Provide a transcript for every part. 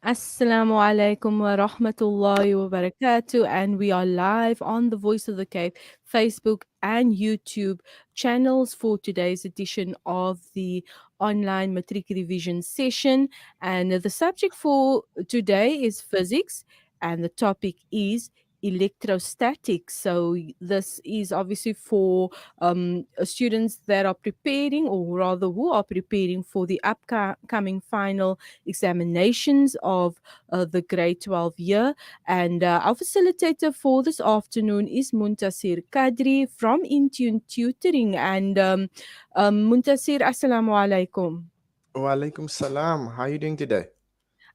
Assalamu alaikum wa rahmatullahi wa barakatuh. And we are live on the Voice of the Cape Facebook and YouTube channels for today's edition of the online Matric revision session. And the subject for today is physics, and the topic is electrostatics. So, this is obviously for students that are preparing, or rather, who are preparing for the upcoming final examinations of the grade 12 year. And our facilitator for this afternoon is Muntasir Kadri from Intune Tutoring. And Muntasir, Assalamu alaikum. Walaikum salam. How are you doing today?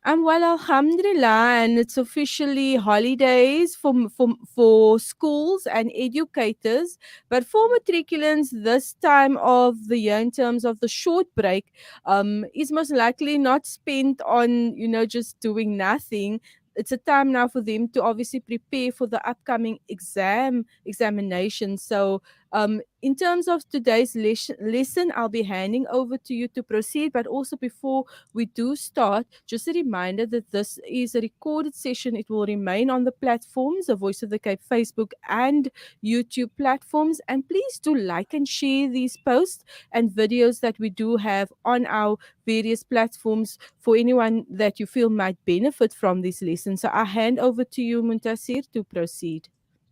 I'm well, alhamdulillah, and it's officially holidays for schools and educators. But for matriculants, this time of the year, in terms of the short break, is most likely not spent on just doing nothing. It's a time now for them to obviously prepare for the upcoming examination. So, in terms of today's lesson, I'll be handing over to you to proceed. But also, before we do start, just a reminder that this is a recorded session. It will remain on the platforms, the Voice of the Cape Facebook and YouTube platforms. And please do like and share these posts and videos that we do have on our various platforms for anyone that you feel might benefit from this lesson. So I hand over to you, Muntasir, to proceed.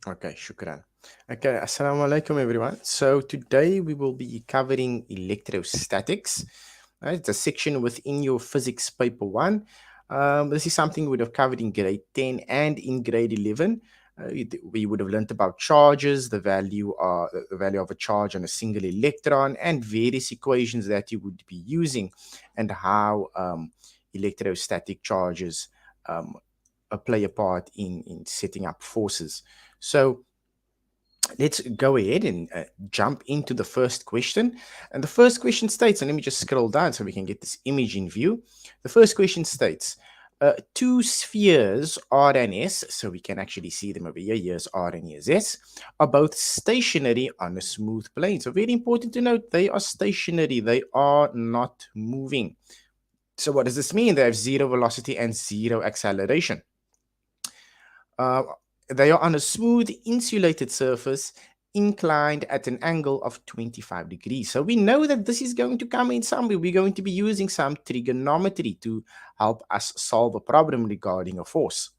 Okay, shukran. Okay, assalamu alaikum everyone. So today we will be covering electrostatics. Right, it's a section within your physics paper one. This is something we would have covered in grade 10 and in grade 11. We would have learnt about charges, the value of a charge on a single electron, and various equations that you would be using, and how electrostatic charges um, play a part in setting up forces. So let's go ahead and jump into the first question. And the first question states, and let me just scroll down so we can get this image in view. The first question states, two spheres R and S, so we can actually see them over here. Here's R and here's S, are both stationary on a smooth plane. So very important to note, they are stationary. They are not moving. So what does this mean? They have zero velocity and zero acceleration. Uh, they are on a smooth insulated surface inclined at an angle of 25 degrees. So we know that this is going to come in somewhere. We're going to be using some trigonometry to help us solve a problem regarding a force.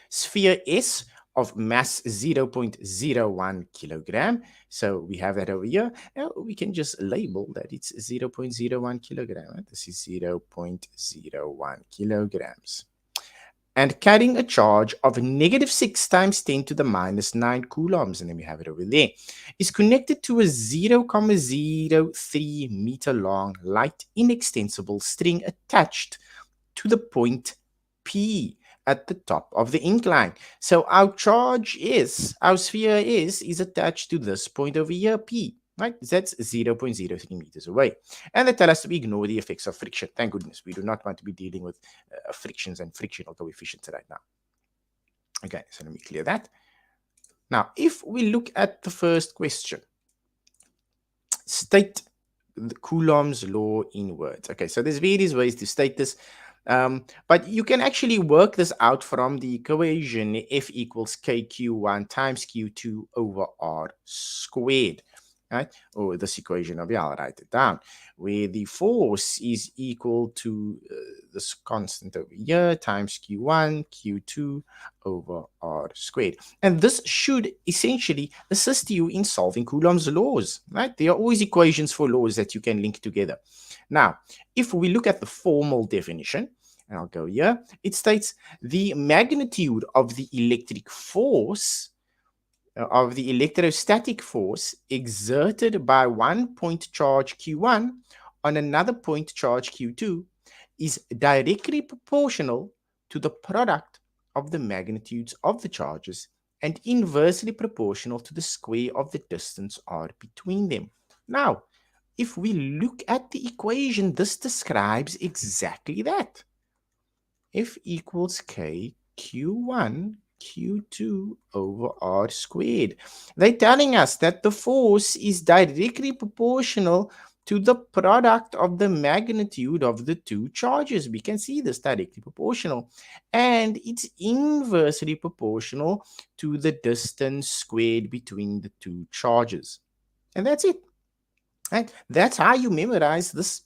Sphere S of mass 0.01 kilogram. So we have that over here. Now we can just label that it's 0.01 kilogram. Right? This is 0.01 kilograms. And carrying a charge of -6 times 10 to the -9 coulombs, and then we have it over there, is connected to a 0.03 meter long light inextensible string attached to the point P at the top of the incline. So our sphere is attached to this point over here, P. Right? That's 0.03 meters away. And they tell us to ignore the effects of friction. Thank goodness. We do not want to be dealing with frictions and frictional coefficients right now. Okay, so let me clear that. Now, if we look at the first question, state the Coulomb's law in words. Okay, so there's various ways to state this. But you can actually work this out from the equation F equals KQ1 times Q2 over R squared. Right? Or this equation over here, I'll write it down, where the force is equal to this constant over here times Q1, Q2 over R squared. And this should essentially assist you in solving Coulomb's laws, right? There are always equations for laws that you can link together. Now, if we look at the formal definition, and I'll go here, it states the magnitude of the electric force of the electrostatic force exerted by one point charge Q1 on another point charge Q2 is directly proportional to the product of the magnitudes of the charges and inversely proportional to the square of the distance r between them. Now, if we look at the equation, this describes exactly that. F equals K Q1 Q2 over R squared. They're telling us that the force is directly proportional to the product of the magnitude of the two charges. We can see this directly proportional, and it's inversely proportional to the distance squared between the two charges. And that's it. Right? That's how you memorize this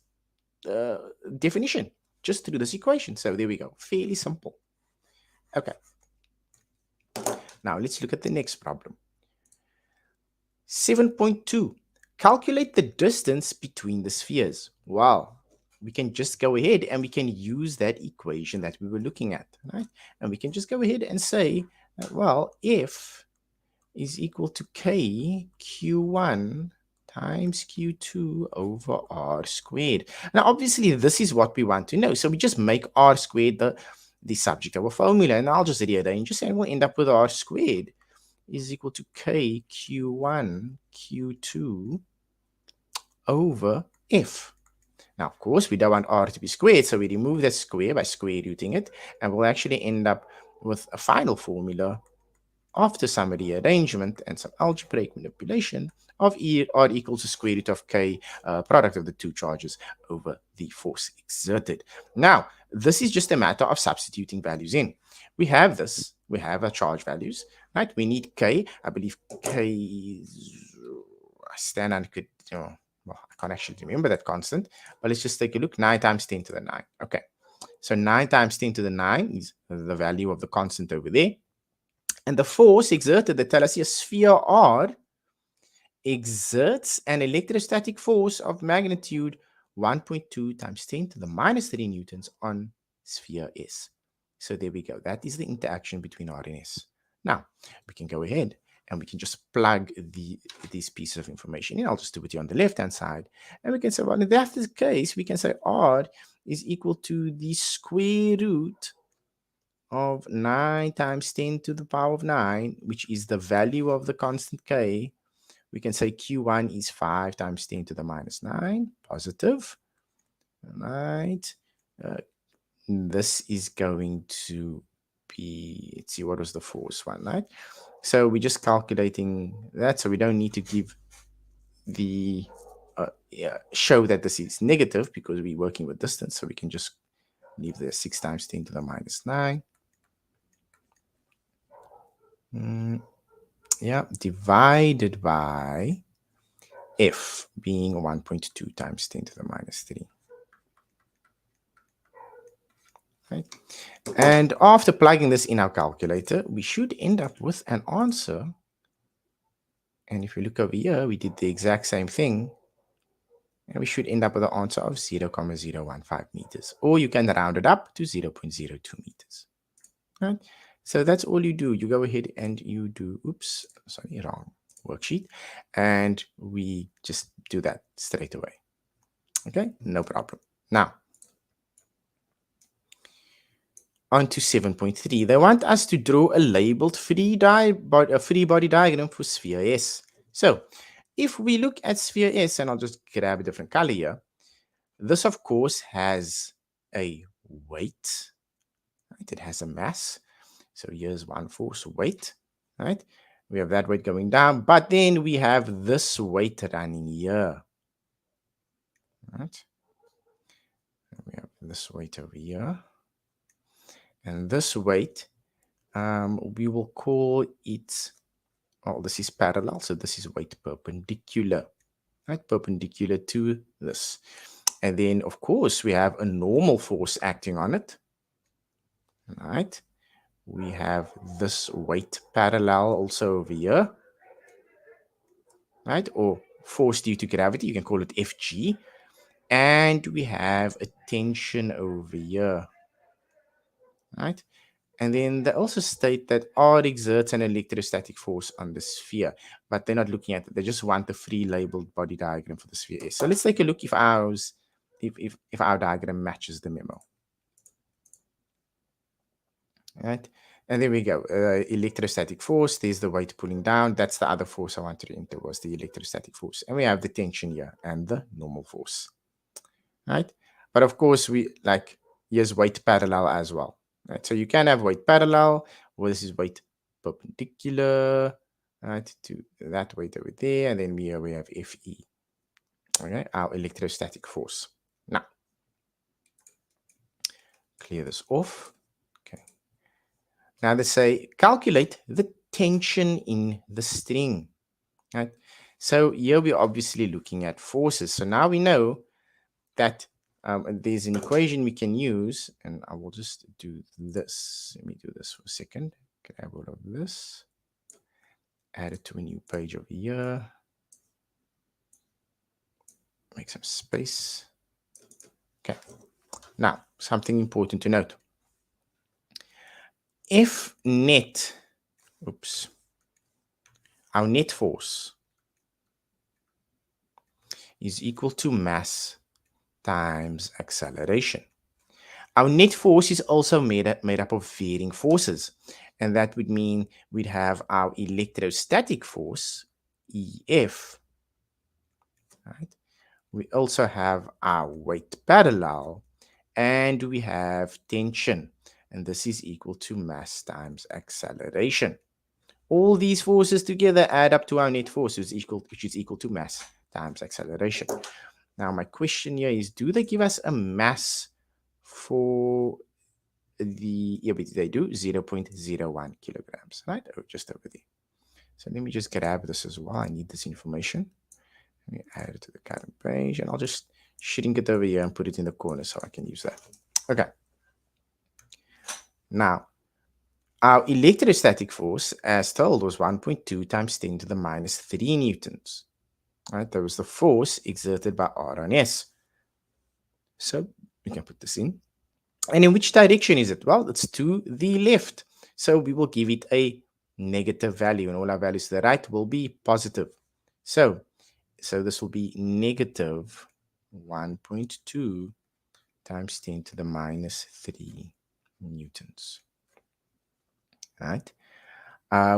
uh, definition, just through this equation. So there we go. Fairly simple. Okay. Now let's look at the next problem. 7.2. Calculate the distance between the spheres. Well, we can just go ahead and we can use that equation that we were looking at, right? And we can just go ahead and say, well, F is equal to K Q1 times Q2 over R squared. Now, obviously, this is what we want to know. So we just make R squared the subject of a formula, and I'll just rearrange this, and we'll end up with R squared is equal to K Q1 Q2 over F. Now, of course, we don't want R to be squared, so we remove that square by square rooting it, and we'll actually end up with a final formula after some rearrangement and some algebraic manipulation of E R equals the square root of K, product of the two charges over the force exerted. Now, this is just a matter of substituting values in. We have this, we have our charge values, right? We need K. I believe K is, I stand on could, well, I can't actually remember that constant, but let's just take a look. 9 times 10 to the 9. Okay. So 9 times 10 to the 9 is the value of the constant over there. And the force exerted, they tell us a sphere R exerts an electrostatic force of magnitude 1.2 times 10 to the minus 3 newtons on sphere S. So there we go. That is the interaction between R and S. Now, we can go ahead and we can just plug these pieces of information in. I'll just do it here on the left-hand side. And we can say, well, if that's the case, we can say R is equal to the square root of 9 times 10 to the power of 9, which is the value of the constant K. We can say Q1 is 5 times 10 to the minus 9, positive. Right. This is going to be, let's see, what was the force one, right? So we're just calculating that. So we don't need to give the, show that this is negative because we're working with distance. So we can just leave the 6 times 10 to the minus 9. Yeah, divided by F being 1.2 times 10 to the minus 3. Right? And after plugging this in our calculator, we should end up with an answer. And if we look over here, we did the exact same thing. And we should end up with an answer of 0.015 meters. Or you can round it up to 0.02 meters. Right? So that's all you do. You go ahead and you do, oops, sorry, wrong worksheet. And we just do that straight away. Okay, no problem. Now, on to 7.3. They want us to draw a labeled free body diagram for sphere S. So if we look at sphere S, and I'll just grab a different color here, this of course has a weight, right? It has a mass. So here's one force, weight, right? We have that weight going down, but then we have this weight running here, right? We have this weight over here. And this weight, we will call it, oh, this is parallel, so this is weight perpendicular, right? Perpendicular to this. And then, of course, we have a normal force acting on it, right? We have this weight parallel also over here, right? Or force due to gravity, you can call it Fg. And we have a tension over here, right? And then they also state that R exerts an electrostatic force on the sphere, but they're not looking at it. They just want the free labeled body diagram for the sphere. So let's take a look if ours, if our diagram matches the memo. Right? And there we go. Electrostatic force. There's the weight pulling down. That's the other force I wanted to enter, was the electrostatic force. And we have the tension here and the normal force. Right? But of course, we like, here's weight parallel as well. Right? So you can have weight parallel, or this is weight perpendicular, right, to that weight over there. And then here we have Fe. Okay, our electrostatic force. Now, clear this off. Okay. Now they say calculate the tension in the string. Right. So here we're obviously looking at forces. So now we know that there's an equation we can use, and I will just do this. Let me do this for a second. Grab all of this, add it to a new page over here, make some space. Okay. Now, something important to note. If net, oops, our net force is equal to mass times acceleration. Our net force is also made up of varying forces. And that would mean we'd have our electrostatic force, EF, right? We also have our weight parallel, and we have tension. And this is equal to mass times acceleration. All these forces together add up to our net force, which is equal to mass times acceleration. Now, my question here is, do they give us a mass for yeah, they do 0.01 kilograms, right? Oh, just over there. So let me just grab this as well. I need this information. Let me add it to the current page, and I'll just shrink it over here and put it in the corner so I can use that. Okay. Now, our electrostatic force, as told, was 1.2 times 10 to the minus 3 newtons. Right? That was the force exerted by R on S. So we can put this in. And in which direction is it? Well, it's to the left. So we will give it a negative value, and all our values to the right will be positive. So this will be negative 1.2 times 10 to the minus 3 newtons. Right?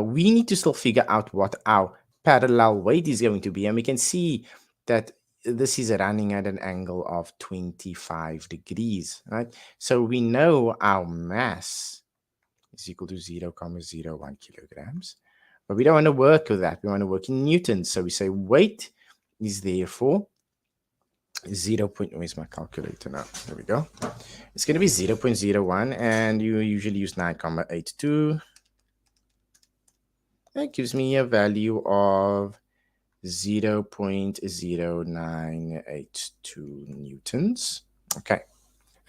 We need to still figure out what our parallel weight is going to be. And we can see that this is running at an angle of 25 degrees, right? So we know our mass is equal to 0.01 kilograms. But we don't want to work with that. We want to work in newtons. So we say weight is therefore 0. Where's my calculator now? There we go. It's going to be 0.01, and you usually use 9.82. That gives me a value of 0.0982 newtons. Okay.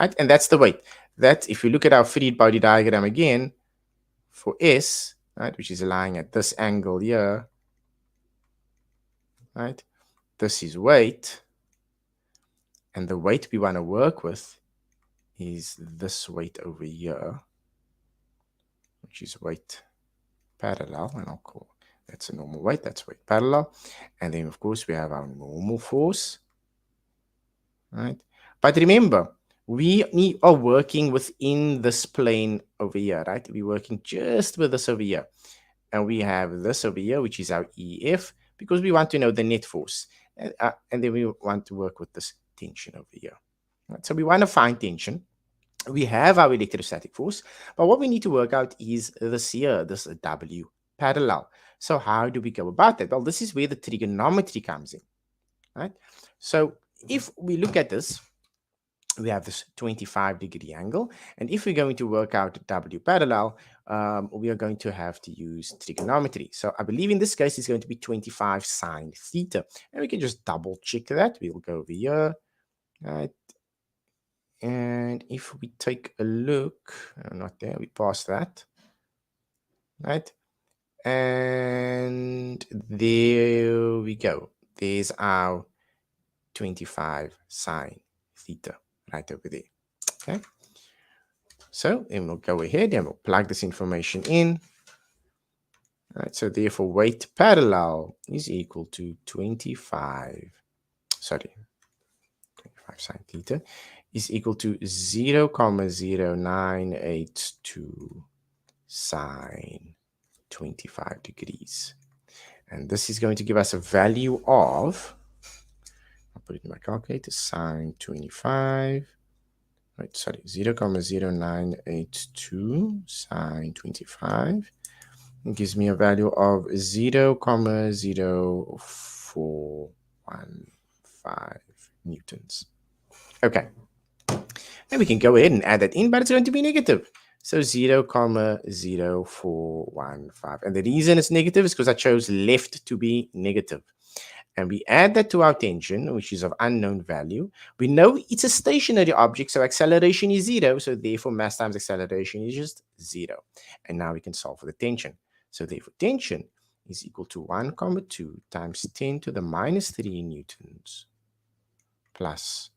Right, and that's the weight. That, if you look at our fluid body diagram again, for S, right, which is lying at this angle here, right, this is weight, and the weight we want to work with is this weight over here, which is weight parallel, and I'll call that's a normal weight, that's weight parallel. And then, of course, we have our normal force, right? But remember, we are working within this plane over here, right? We're working just with this over here. And we have this over here, which is our EF, because we want to know the net force. And then we want to work with this tension over here. Right? So we want to find tension. We have our electrostatic force, but what we need to work out is this here, this W parallel. So how do we go about that? Well, this is where the trigonometry comes in, right? So if we look at this, we have this 25-degree angle. And if we're going to work out W parallel, we are going to have to use trigonometry. So I believe in this case, it's going to be 25 sine theta. And we can just double check that. We'll go over here, right? And if we take a look, not there, we passed that, right? And there we go. There's our 25 sine theta right over there. Okay. So then we'll go ahead and we'll plug this information in. All right. So therefore, weight parallel is equal to 25 sine theta is equal to 0.0982 sine 25 degrees. And this is going to give us a value of, I'll put it in my calculator, sine 25, right, 0.0982 sine 25. It gives me a value of 0.0415. newtons. Okay. And we can go ahead and add that in, but it's going to be negative. So 0,0415. And the reason it's negative is because I chose left to be negative. And we add that to our tension, which is of unknown value. We know it's a stationary object, so acceleration is 0. So therefore, mass times acceleration is just 0. And now we can solve for the tension. So therefore, tension is equal to 1, 2 times 10 to the minus 3 newtons plus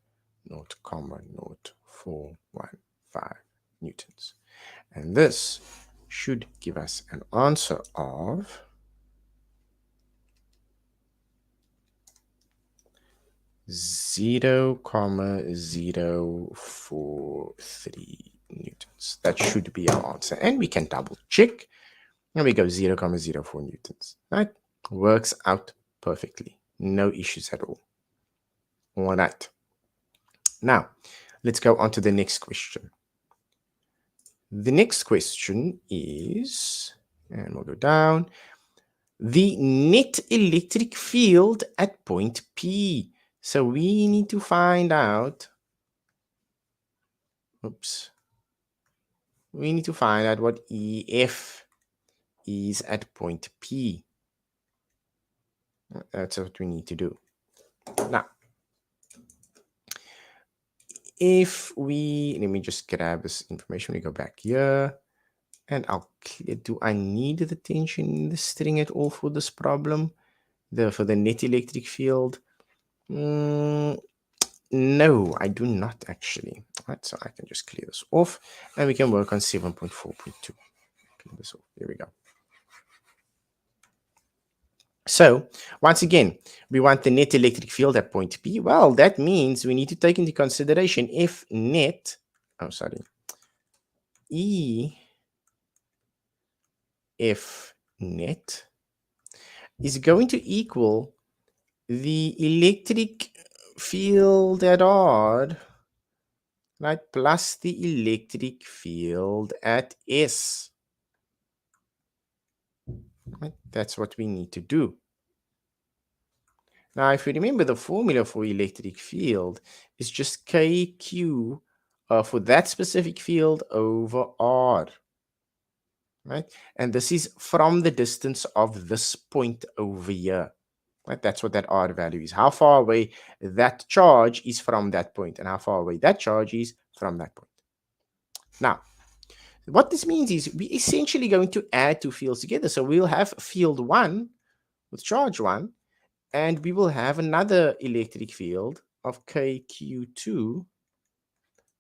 0,0415 newtons. And this should give us an answer of 0,043 newtons. That should be our answer. And we can double check. And we go 0,04 newtons. Right? Works out perfectly. No issues at all. All right. Now, let's go on to the next question. The next question is, and we'll go down, the net electric field at point P. So we need to find out, we need to find out what EF is at point P. That's what we need to do. Now, if we, let me just grab this information. We go back here and do I need the tension in the string at all for this problem? For the net electric field? No, I do not actually. Right, so I can just clear this off and we can work on 7.4.2. Clear this off. Here we go. So once again, we want the net electric field at point P. Well, that means we need to take into consideration if net, E F net is going to equal the electric field at R, right, plus the electric field at S. Right? That's what we need to do. Now, if you remember, the formula for electric field is just KQ for that specific field over R. Right? And this is from the distance of this point over here. Right? That's what that R value is. How far away that charge is from that point, and how far away that charge is from that point. Now, what this means is we're essentially going to add two fields together. So we'll have field 1 with charge 1, and we will have another electric field of KQ2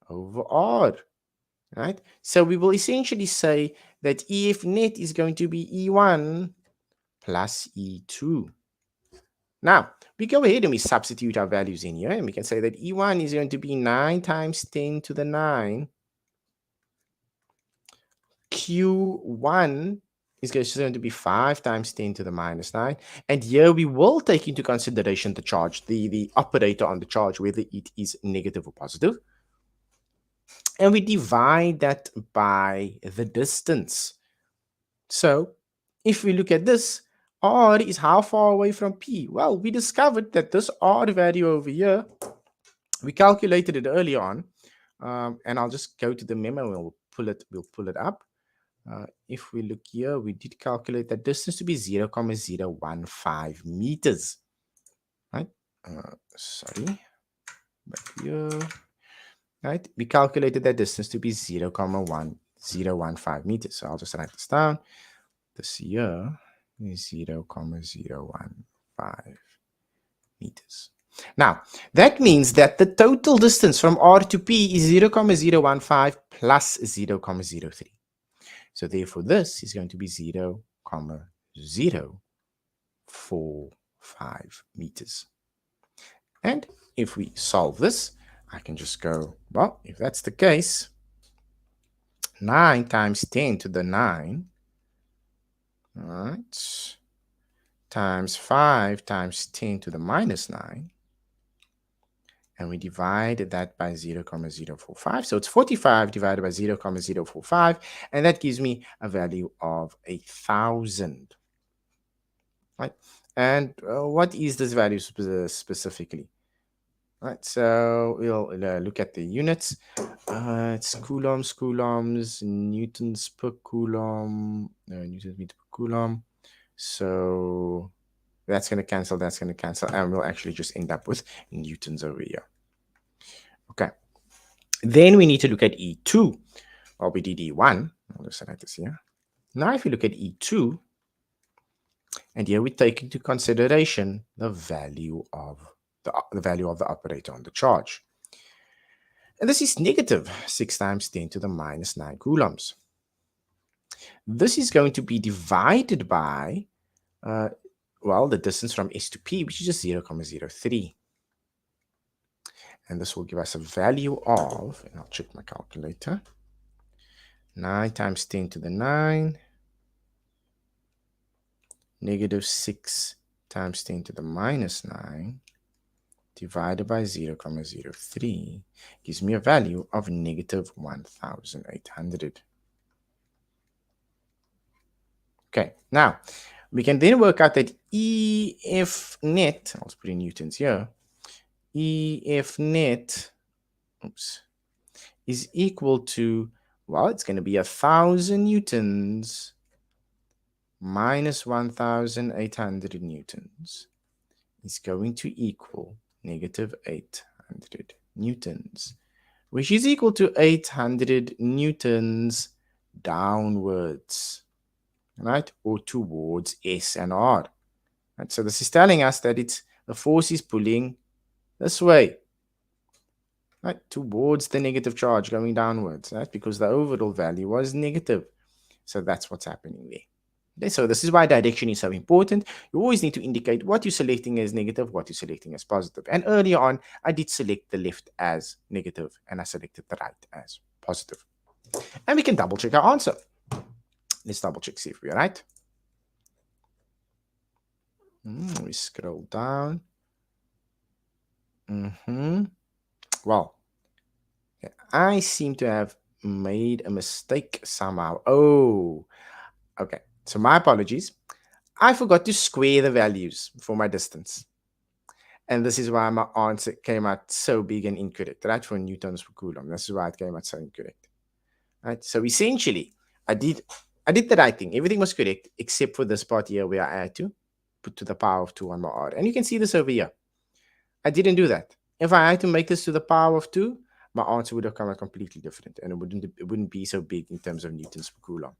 over R. Right? So we will essentially say that EF net is going to be E1 plus E2. Now, we go ahead and we substitute our values in here, and we can say that E1 is going to be 9 times 10 to the 9. Q1 is going to be 5 times 10 to the minus 9. And here we will take into consideration the charge, the operator on the charge, whether it is negative or positive. And we divide that by the distance. So if we look at this, R is how far away from P? Well, we discovered that this R value over here, we calculated it earlier on. And I'll just go to the memo and we'll pull it up. If we look here, we did calculate that distance to be 0,015 meters. Right? Back here. Right? We calculated that distance to be 0,1015 meters. So I'll just write this down. This here is 0,015 meters. Now, that means that the total distance from R to P is 0,015 plus 0,03. So therefore, this is going to be 0,045 meters. And if we solve this, I can just go, well, if that's the case, 9 times 10 to the 9, all right, times 5 times 10 to the minus 9, and we divide that by 0,045. So it's 45 divided by 0,045, and that gives me a value of 1,000. Right? And what is this value specifically? Right, so we'll look at the units. It's coulombs, newtons per coulomb, newtons meter per coulomb. So that's going to cancel, and we'll actually just end up with newtons over here. Okay, then we need to look at E2. Well, we did E1. I'll just write this here. Now, if you look at E2, and here we take into consideration the value of the operator on the charge. And this is negative 6 times 10 to the minus 9 coulombs. This is going to be divided by, the distance from S to P, which is just 0.03. And this will give us a value of, and I'll check my calculator, 9 times 10 to the 9, negative 6 times 10 to the minus 9, divided by 0.03 gives me a value of negative 1,800. Okay, now we can then work out that EF net, I'll put in newtons here, EF net, is equal to, it's going to be 1,000 newtons minus 1,800 newtons is going to equal negative 800 newtons, which is equal to 800 newtons downwards, right, or towards S and R. Right? So this is telling us that the force is pulling this way, right, towards the negative charge going downwards, right, because the overall value was negative. So that's what's happening there. Okay, so this is why direction is so important. You always need to indicate what you're selecting as negative, what you're selecting as positive. And earlier on, I did select the left as negative, and I selected the right as positive. And we can double check our answer. Let's double check, see if we're right. We scroll down. Well, I seem to have made a mistake somehow. Oh, okay. So my apologies. I forgot to square the values for my distance. And this is why my answer came out so big and incorrect, right? For newtons per coulomb. This is why it came out so incorrect. Right? So essentially, I did the right thing. Everything was correct, except for this part here where I had to put to the power of 2 on my R. And you can see this over here. I didn't do that. If I had to make this to the power of 2, my answer would have come out completely different. And it wouldn't be so big in terms of newtons per coulomb.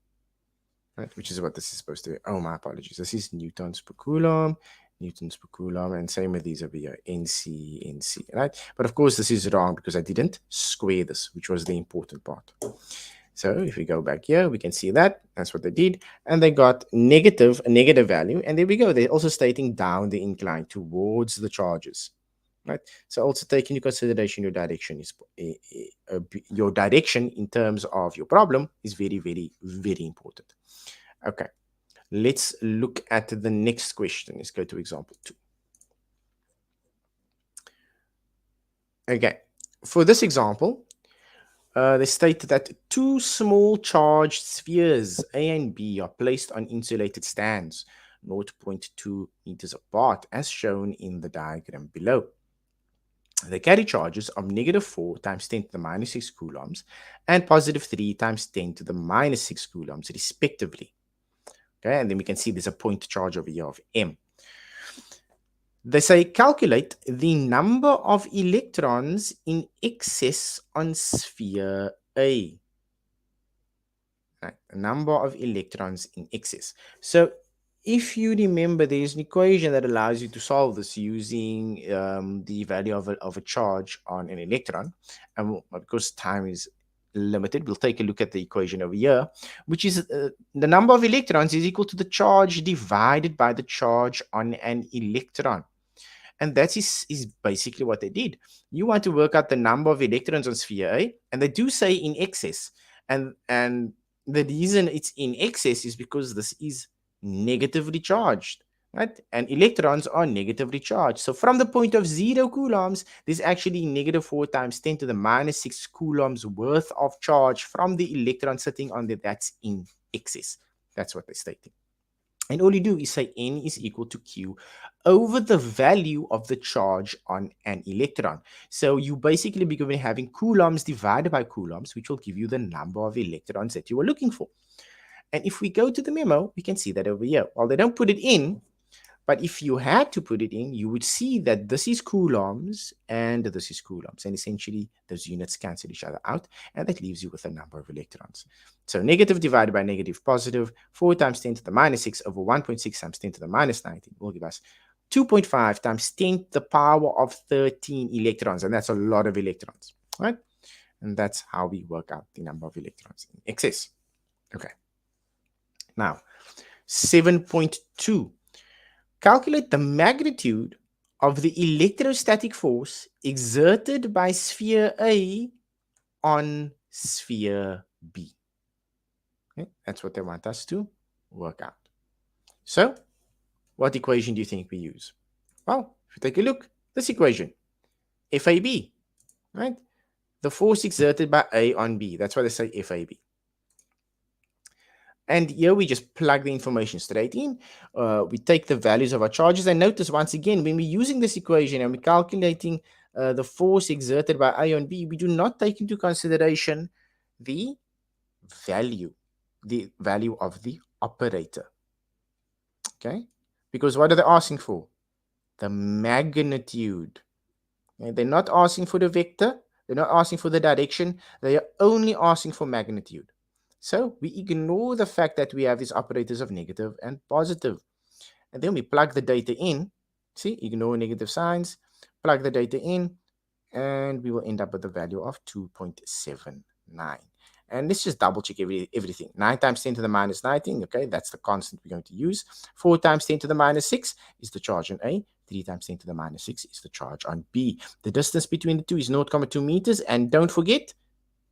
Right? Which is what this is supposed to be. Oh, my apologies. This is newtons per coulomb, and same with these over here, NC, right? But of course, this is wrong because I didn't square this, which was the important part. So if we go back here, we can see that. That's what they did. And they got a negative value. And there we go. They're also stating down the incline towards the charges. Right? So also take into consideration your direction your direction in terms of your problem is very, very, very important. Okay, let's look at the next question. Let's go to example 2. Okay, for this example, they state that 2 small charged spheres, A and B, are placed on insulated stands, 0.2 meters apart, as shown in the diagram below. They carry charges of negative 4 times 10 to the minus 6 coulombs and positive 3 times 10 to the minus 6 coulombs, respectively. Okay, and then we can see there's a point charge over here of M. They say calculate the number of electrons in excess on sphere A. Right, a number of electrons in excess. So if you remember, there's an equation that allows you to solve this using the value of a charge on an electron. And because time is limited, we'll take a look at the equation over here, which is the number of electrons is equal to the charge divided by the charge on an electron. And that is basically what they did. You want to work out the number of electrons on sphere A, and they do say in excess. And the reason it's in excess is because this is negatively charged, right? And electrons are negatively charged. So from the point of 0 coulombs, there's actually negative 4 times 10 to the minus 6 coulombs worth of charge from the electron sitting on there. That's in excess. That's what they're stating. And all you do is say N is equal to Q over the value of the charge on an electron. So you basically be going to having coulombs divided by coulombs, which will give you the number of electrons that you were looking for. And if we go to the memo, we can see that over here. Well, they don't put it in, but if you had to put it in, you would see that this is coulombs and this is coulombs. And essentially, those units cancel each other out, and that leaves you with a number of electrons. So negative divided by negative positive, 4 times 10 to the minus 6 over 1.6 times 10 to the minus 19 will give us 2.5 times 10 to the power of 13 electrons. And that's a lot of electrons, right? And that's how we work out the number of electrons in excess. Okay. Now, 7.2. Calculate the magnitude of the electrostatic force exerted by sphere A on sphere B. Okay, that's what they want us to work out. So, what equation do you think we use? Well, if you take a look, this equation, FAB, right? The force exerted by A on B. That's why they say FAB. And here we just plug the information straight in. We take the values of our charges. And notice once again, when we're using this equation and we're calculating the force exerted by A on B, we do not take into consideration the the value of the operator. Okay? Because what are they asking for? The magnitude. Okay? They're not asking for the vector. They're not asking for the direction. They are only asking for magnitude. So we ignore the fact that we have these operators of negative and positive. And then we plug the data in. See, ignore negative signs, plug the data in, and we will end up with a value of 2.79. And let's just double check everything. 9 times 10 to the minus 19, okay, that's the constant we're going to use. 4 times 10 to the minus 6 is the charge on A. 3 times 10 to the minus 6 is the charge on B. The distance between the two is 0.2 meters. And don't forget,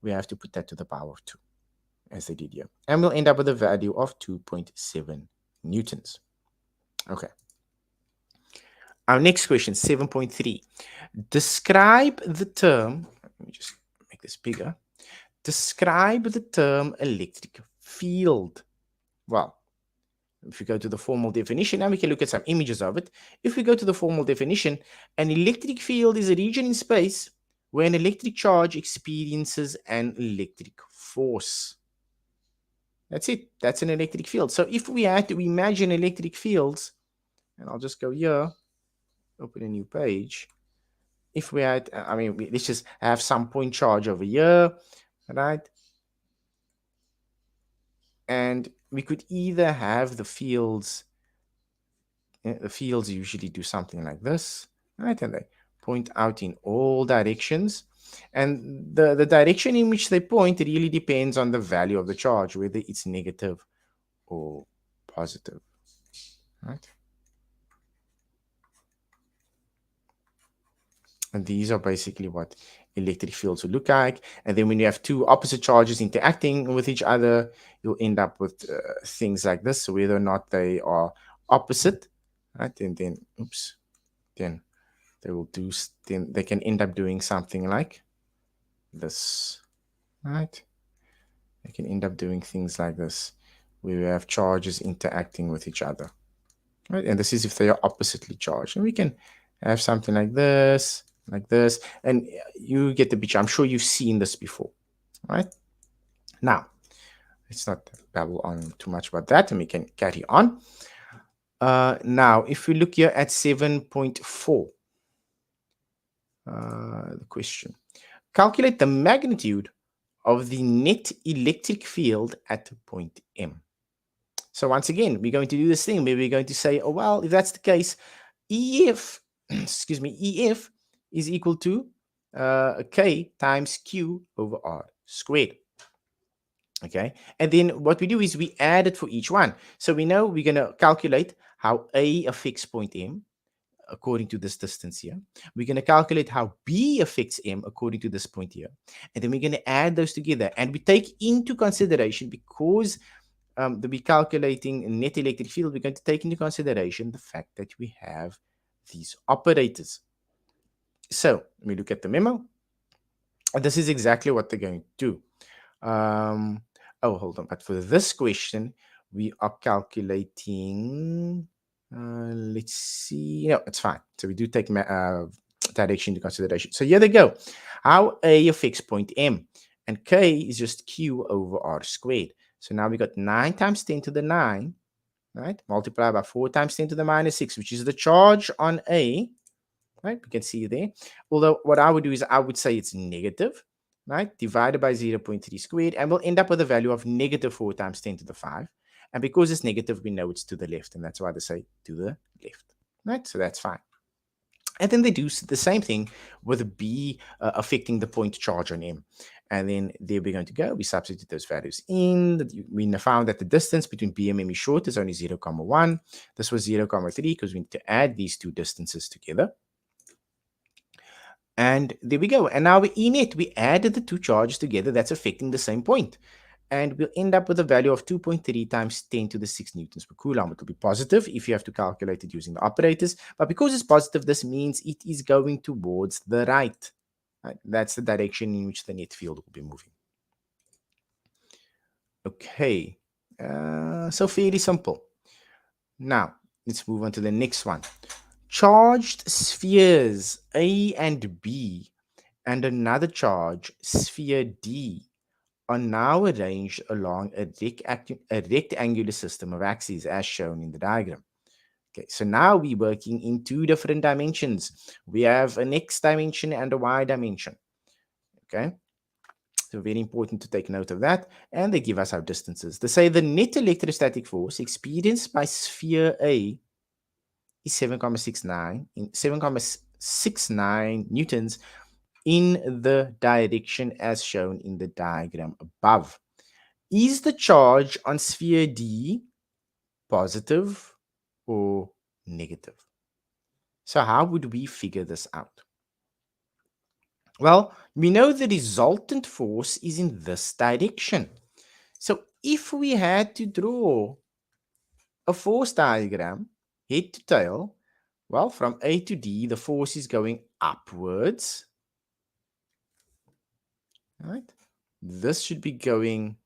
we have to put that to the power of 2, as they did here. And we'll end up with a value of 2.7 newtons. Okay. Our next question, 7.3. Describe the term, let me just make this bigger. Describe the term electric field. Well, if we go to the formal definition, and we can look at some images of it. If we go to the formal definition, an electric field is a region in space where an electric charge experiences an electric force. That's it. That's an electric field. So if we had to imagine electric fields, and I'll just go here, open a new page. If we had, let's just have some point charge over here, right? And we could either have the fields usually do something like this, right? And they point out in all directions. And the direction in which they point really depends on the value of the charge, whether it's negative or positive, right? And these are basically what electric fields will look like. And then when you have two opposite charges interacting with each other, you'll end up with things like this. So whether or not they are opposite, right? And then, then they will do, then they can end up doing something like this, right? They can end up doing things like this, where we have charges interacting with each other, right? And this is if they are oppositely charged. And we can have something like this, and you get the picture. I'm sure you've seen this before, right? Now, let's not babble on too much about that, and we can carry on. Now, if we look here at 7.4, the question, calculate the magnitude of the net electric field at point M. So once again, we're going to do this thing where we're going to say, oh, well, if that's the case, EF, excuse me, EF is equal to K times Q over R squared. Okay, and then what we do is we add it for each one. So we know we're going to calculate how A affects point M according to this distance here. We're going to calculate how B affects M according to this point here. And then we're going to add those together. And we take into consideration, because we're calculating net electric field, we're going to take into consideration the fact that we have these operators. So let me look at the memo. This is exactly what they're going to do. Oh, hold on. But for this question, we are calculating, let's see, no, it's fine. So we do take direction into consideration. So here they go. How A affects point M, and K is just Q over R squared. So now we got 9 times 10 to the 9, right? Multiply by 4 times 10 to the minus 6, which is the charge on A, right? We can see there. Although what I would do is I would say it's negative, right? Divided by 0.3 squared, and we'll end up with a value of negative 4 times 10 to the 5. And because it's negative, we know it's to the left, and that's why they say to the left, right? So that's fine. And then they do the same thing with B affecting the point charge on M. And then there we're going to go. We substitute those values in. We found that the distance between B and M is short, is only 0, 1. This was 0, 3 because we need to add these two distances together. And there we go. And now in it, we added the two charges together that's affecting the same point. And we'll end up with a value of 2.3 times 10 to the 6 newtons per coulomb. It will be positive if you have to calculate it using the operators. But because it's positive, this means it is going towards the right. Right? That's the direction in which the net field will be moving. Okay. So fairly simple. Now, let's move on to the next one. Charged spheres A and B and another charge, sphere D, are now arranged along a rectangular system of axes as shown in the diagram. Okay, so now we're working in two different dimensions. We have an X dimension and a Y dimension. Okay, so very important to take note of that. And they give us our distances. They say the net electrostatic force experienced by sphere A is 7.69 newtons in the direction as shown in the diagram above. Is the charge on sphere D positive or negative? So how would we figure this out? Well, we know the resultant force is in this direction. So if we had to draw a force diagram, head to tail, well, from A to D, the force is going upwards. Right? This should be going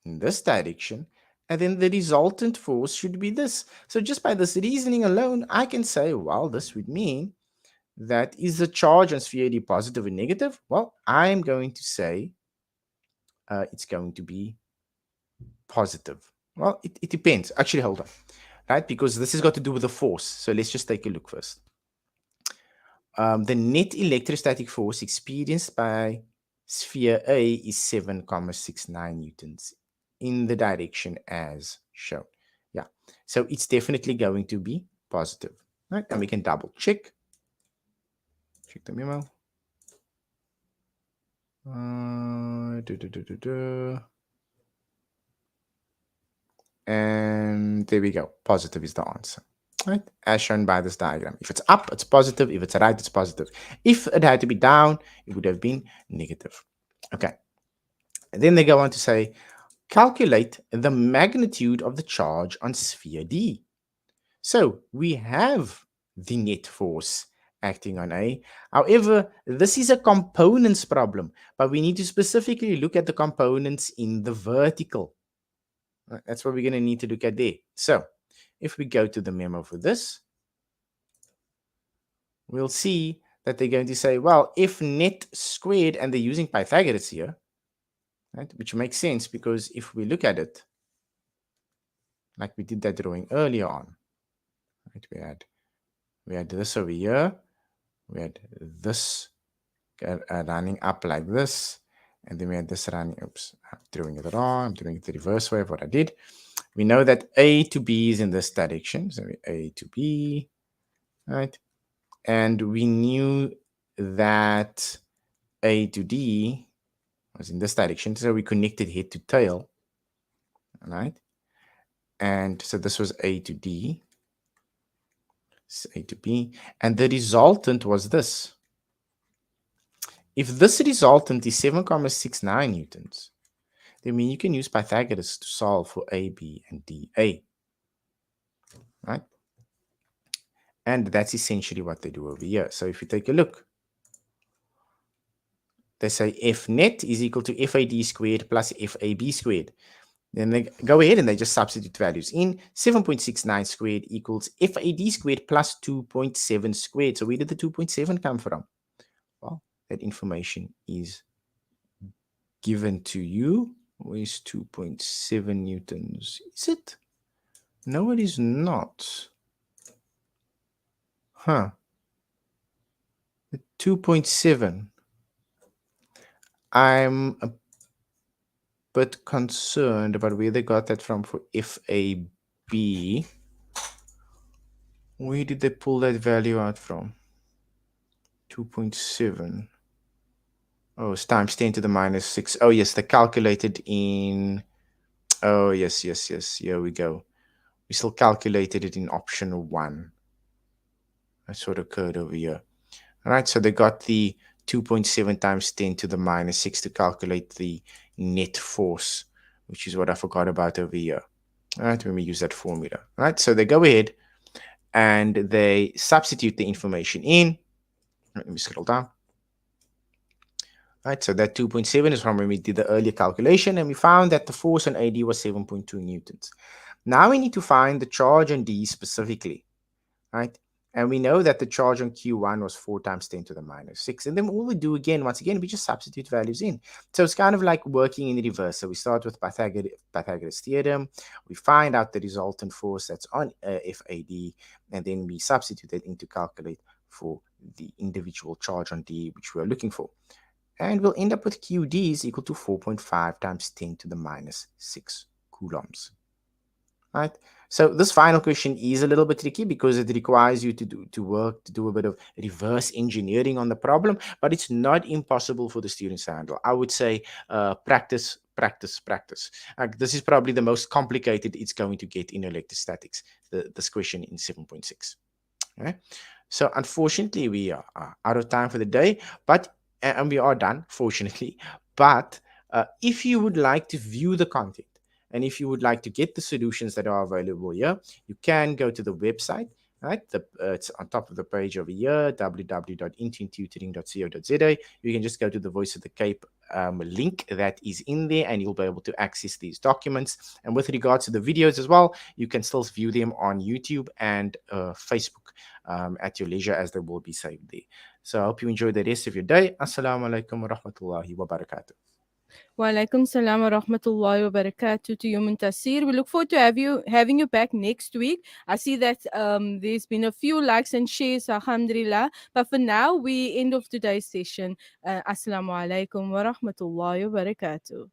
in this direction, and then the resultant force should be this. So just by this reasoning alone, I can say, well, this would mean that is the charge on sphere D positive or negative? Well, I'm going to say it's going to be positive. Well, it depends. Actually, hold on, right? Because this has got to do with the force. So let's just take a look first. The net electrostatic force experienced by sphere A is 7.69 newtons in the direction as shown. Yeah, so it's definitely going to be positive, right? And we can double check. Check the memo. And there we go. Positive is the answer. Right? As shown by this diagram. If it's up, it's positive. If it's right, it's positive. If it had to be down, it would have been negative. Okay. And then they go on to say, calculate the magnitude of the charge on sphere D. So we have the net force acting on A. However, this is a components problem, but we need to specifically look at the components in the vertical. That's what we're going to need to look at there. So if we go to the memo for this, we'll see that they're going to say, well, if net squared, and they're using Pythagoras here, right, which makes sense because if we look at it, like we did that drawing earlier on, right, we had this over here, we had this running up like this, and then we had this running, oops, I'm doing it wrong, I'm doing it the reverse way of what I did. We know that A to B is in this direction, so A to B, right? And we knew that A to D was in this direction, so we connected head to tail, right? And so this was A to D, A to B, and the resultant was this. If this resultant is 7.69 newtons, then you can use Pythagoras to solve for AB and DA, right? And that's essentially what they do over here. So if you take a look, they say F net is equal to FAD squared plus FAB squared. Then they go ahead and they just substitute values in. 7.69 squared equals FAD squared plus 2.7 squared. So where did the 2.7 come from? Well, that information is given to you. Where's 2.7 newtons? Is it? No, it is not. Huh. The 2.7. I'm a bit concerned about where they got that from for FAB. Where did they pull that value out from? 2.7. Oh, it's times 10 to the minus 6. Oh, yes, they calculated in. Oh, yes, yes, yes. Here we go. We still calculated it in option 1. That's what occurred over here. All right, so they got the 2.7 times 10 to the minus 6 to calculate the net force, which is what I forgot about over here. All right, when we use that formula. All right, so they go ahead and they substitute the information in. Let me scroll down. Right, so that 2.7 is from when we did the earlier calculation, and we found that the force on AD was 7.2 newtons. Now we need to find the charge on D specifically, right? And we know that the charge on Q1 was 4 times 10 to the minus 6. And then all we do again, once again, we just substitute values in. So it's kind of like working in reverse. So we start with Pythagoras theorem. We find out the resultant force that's on FAD, and then we substitute it in to calculate for the individual charge on D, which we're looking for. And we'll end up with QD is equal to 4.5 times 10 to the minus 6 coulombs. Right? So this final question is a little bit tricky because it requires you to do a bit of reverse engineering on the problem, but it's not impossible for the students to handle. I would say practice, practice, practice. This is probably the most complicated it's going to get in electrostatics, this question in 7.6. Okay? So unfortunately, we are out of time for the day, but and we are done, fortunately. But if you would like to view the content and if you would like to get the solutions that are available here, you can go to the website. Right, it's on top of the page over here, www.intenttutoring.co.za. You can just go to the Voice of the Cape link that is in there, and you'll be able to access these documents. And with regards to the videos as well, you can still view them on YouTube and Facebook at your leisure, as they will be saved there. So I hope you enjoy the rest of your day. Assalamu alaikum wa rahmatullahi wa barakatuh. Wa alaikum salam wa rahmatullahi wa barakatuh to you, Muntasir. We look forward to having you back next week. I see that there's been a few likes and shares, alhamdulillah. But for now, we end of today's session. Assalamu alaikum wa rahmatullahi wa barakatuh.